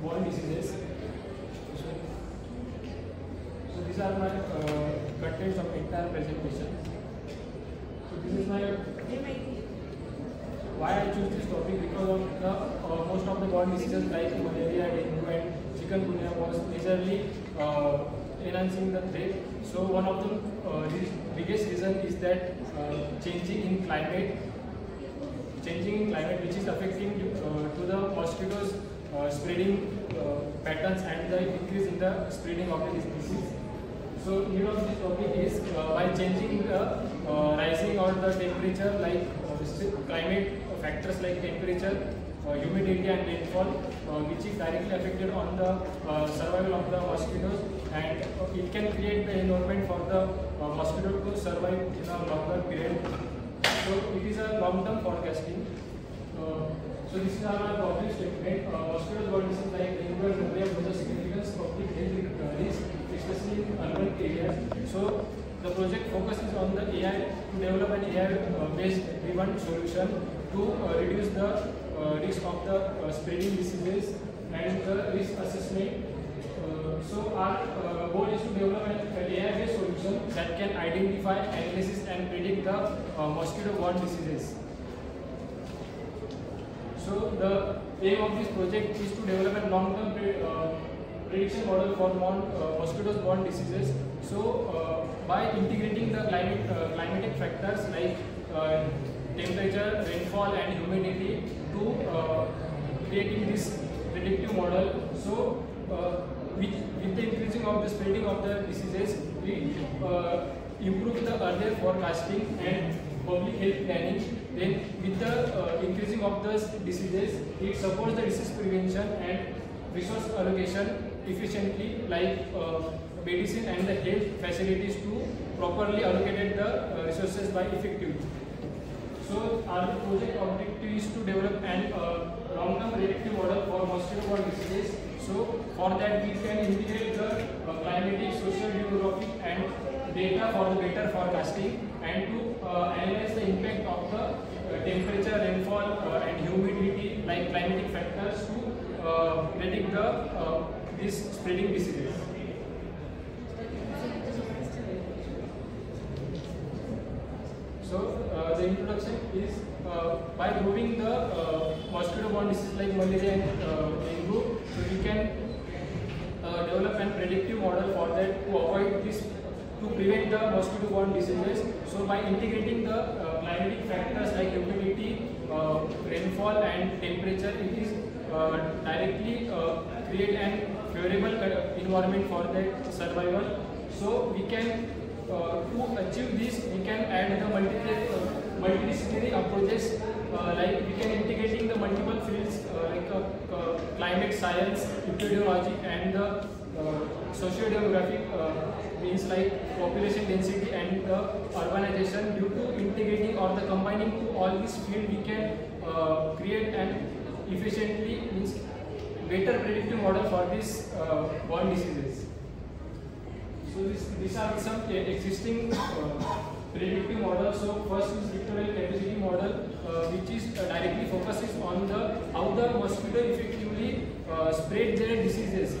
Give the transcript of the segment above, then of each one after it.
borne diseases. So these are my contents of entire presentation. So this is my why I choose this topic, because of the most of the borne diseases like malaria, dengue and chikungunya was majorly enhancing the threat. So one of the biggest reason is that changing in climate, which is affecting to the mosquitoes spreading patterns and the increase in the spreading of the disease. So need of this topic is by changing the rising or the temperature, like climate factors like temperature, humidity and rainfall, which is directly affected on the survival of the mosquitoes, and it can create the environment for the mosquito to survive in a longer period. So it is a long-term forecasting. So this is our public statement. Mosquitoes borne disease like dengue and malaria pose a significant public health risk, especially in urban areas. So the project focuses on the AI to develop an AI-based driven solution to reduce the risk of the spreading diseases and the risk assessment. So our goal is to develop an AI-based solution that can identify, analysis and predict the mosquito-borne diseases. So the aim of this project is to develop a long-term prediction model for mosquitoes-borne diseases. So by integrating the climatic factors like temperature, rainfall and humidity to creating this predictive model. So with the increasing of the spreading of the diseases, we improve the earlier forecasting and public health planning. Then with the increasing of the diseases, it supports the disease prevention and resource allocation efficiently, like medicine and the health facilities to properly allocate the resources by effectively. So our project objective is to develop an long-term predictive model for mosquito-borne diseases. So for that we can integrate the climatic, social, demographic and data for the better forecasting, and to analyze the impact of the temperature, rainfall and humidity like climatic factors to predict the these spreading diseases. So the introduction is by removing the mosquito-borne diseases like malaria and dengue, so we can develop an predictive model for that to avoid this, to prevent the mosquito-borne diseases. So by integrating the climatic factors like humidity, rainfall and temperature, it is directly create an favorable environment for that survival. So we can to achieve this, we can add the multidisciplinary approaches, like we can integrating the multiple fields like climate science, epidemiology and the socio-demographic means like population density and the urbanization. Due to integrating or the combining to all these fields, we can create an efficiently means better predictive model for these borne diseases. So these are some existing predictive models. So first is vectorial capacity model, which is directly focuses on the how the mosquito effectively spread their diseases.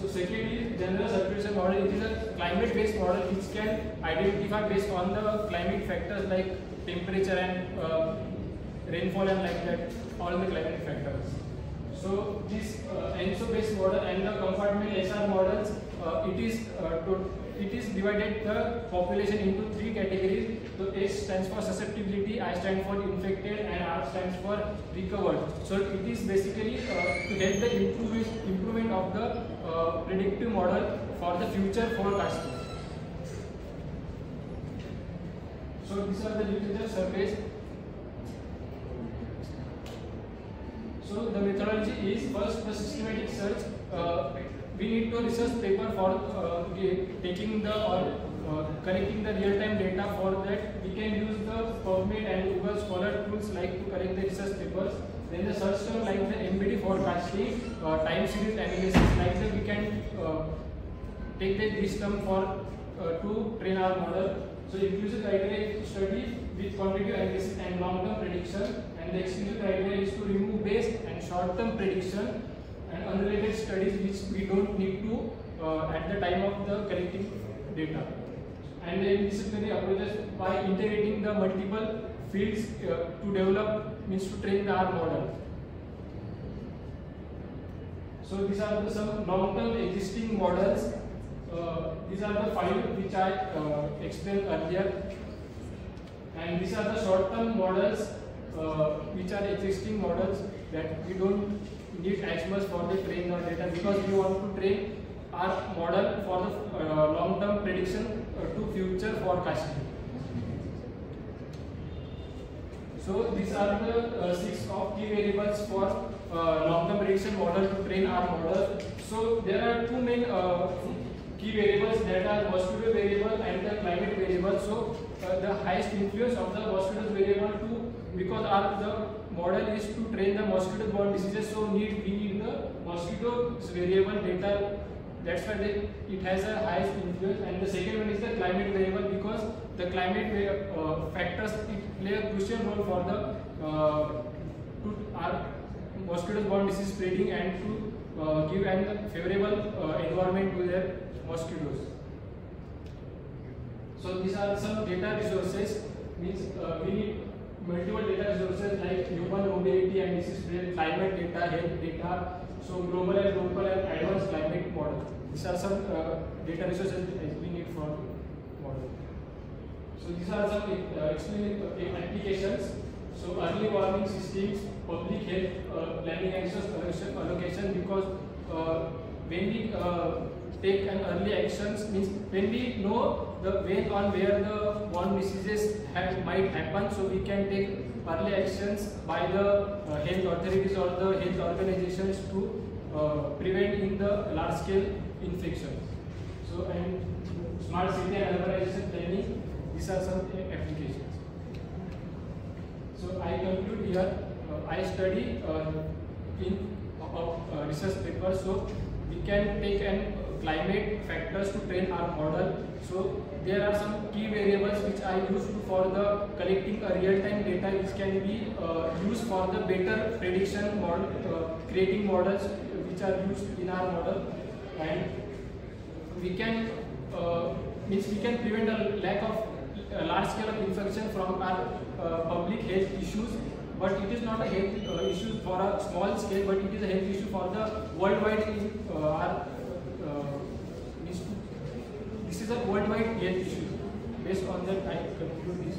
So secondly, general circulation model. It is a climate-based model which can identify based on the climate factors like temperature and rainfall and like that, all the climate factors. So this ENSO-based model and the compartment SR models, it is divided the population into three categories. So S stands for susceptibility, I stand for infected and R stands for recovered. So it is basically to help the improvement of the predictive model for the future forecasting. So these are the literature surveys. So the methodology is first the systematic search. We need to research paper for taking the collecting the real-time data. For that we can use the PubMed and Google Scholar tools like to collect the research papers. Then the search term like the MBD forecasting, time series analysis, like that we can take this term for to train our model. So inclusive criteria study with is quantitative analysis and long-term prediction, and the exclusive criteria is to remove base and short-term prediction and unrelated studies which we don't need to at the time of the collecting data. And the interdisciplinary approaches by integrating the multiple fields to develop means to train the R model. So these are some long-term existing models. These are the 5 which I explained earlier, and these are the short-term models which are existing models that we don't need as much for the train our data, because we want to train our model for the long-term prediction to future forecasting. So these are the 6 of key variables for long-term prediction model to train our model. So there are 2 main key variables, that are mosquito variable and the climate variable. So the highest influence of the mosquito variable too, because the model is to train the mosquito-borne diseases, so we need the mosquito variable data. That's why it has a highest influence. And the second one is the climate variable, because the climate factors play a crucial role for the our mosquito-borne disease spreading and to give a favorable environment to their mosquitoes. So these are some data resources. Means we need multiple data resources like human mobility and disease spread, climate data, health data. So global and local and advanced climate model. These are some data resources we need for model. So these are some applications. So early warning systems, public health planning and resource allocation, because when we take an early actions, means when we know the when on where the borne diseases might happen, so we can take early actions by the health authorities or the health organizations to prevent in the large scale infections. So, and smart city and urbanization planning, these are some applications. So I conclude here. I study in research papers, so we can take an climate factors to train our model. So there are some key variables which I use for the collecting a real-time data, which can be used for the better prediction model, creating models which are used in our model, and we can prevent a lack of large scale of infection from our public health issues. But it is not a health issue for a small scale, but it is a health issue for the worldwide. This is a worldwide health issue. Based on that, I conclude this.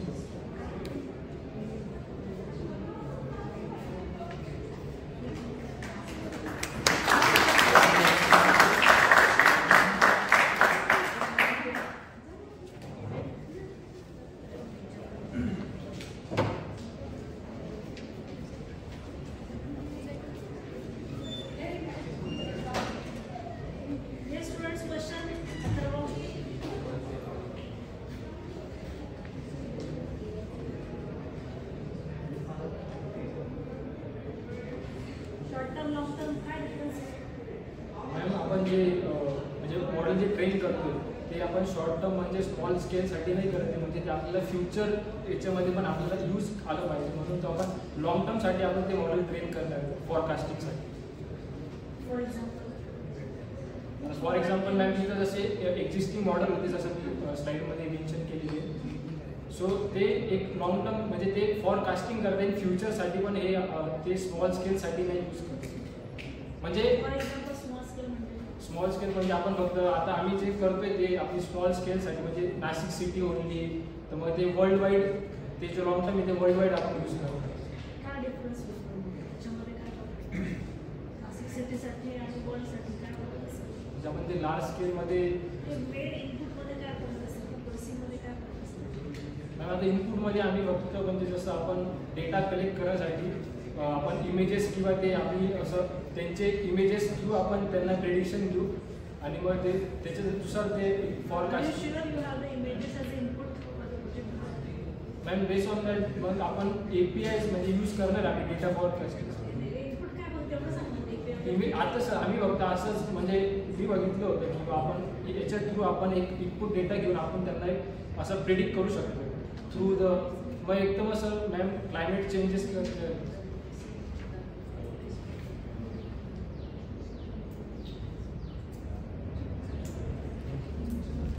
Model J train करतो ते आपण short term म्हणजे small scale साठी नाही करत, म्हणजे ते आपल्याला फ्युचर याच्यामध्ये पण आपल्याला यूज आलं पाहिजे, म्हणून तो आपण लॉंग टर्म साठी आपण ते मॉडेल ट्रेन करणार फॉरकास्टिंग साठी. फॉर एक्झाम्पल मॅम तिथं जसे एक्झिस्टिंग मॉडेल होते जसं मी स्लाइडमध्ये मेन्शन केलेली आहे, सो ते एक लॉंग टर्म म्हणजे ते फॉरकास्टिंग करता येईल फ्युचरसाठी, पण हे ते स्मॉल स्केलसाठी नाही यूज करत. म्हणजे स्मॉल स्केल म्हणजे आपण फक्त आता आम्ही जे करतोय ते आपली स्मॉल स्केलसाठी, म्हणजे नाशिक सिटी ओनली, तर मग ते वर्ल्ड वाईड ते जो लॉंग टर्म आहे ते वर्ल्ड वाईड आपण यूज करतो. आपण ते लार्ज स्केलमध्ये आता इनपुटमध्ये आम्ही फक्त म्हणजे जसं आपण डेटा कलेक्ट करण्यासाठी आपण इमेजेस किंवा ते आपली असं त्यांचे इमेजेस थ्रू आपण त्यांना प्रेडिक्शन देऊ आणि मग ते त्याच्यानुसार ते forecast. Ma'am base on that मग आपण APIs म्हणजे यूज करणार आम्ही डेटा फॉरकास्टिंग. आता सर आम्ही फक्त असंच म्हणजे मी बघितलं होतं की आपण याच्या थ्रू आपण एक इनपुट डेटा घेऊन आपण त्यांना एक असं प्रेडिक्ट करू शकतो थ्रू द मग एकदम असं मॅम क्लायमेट चेंजेस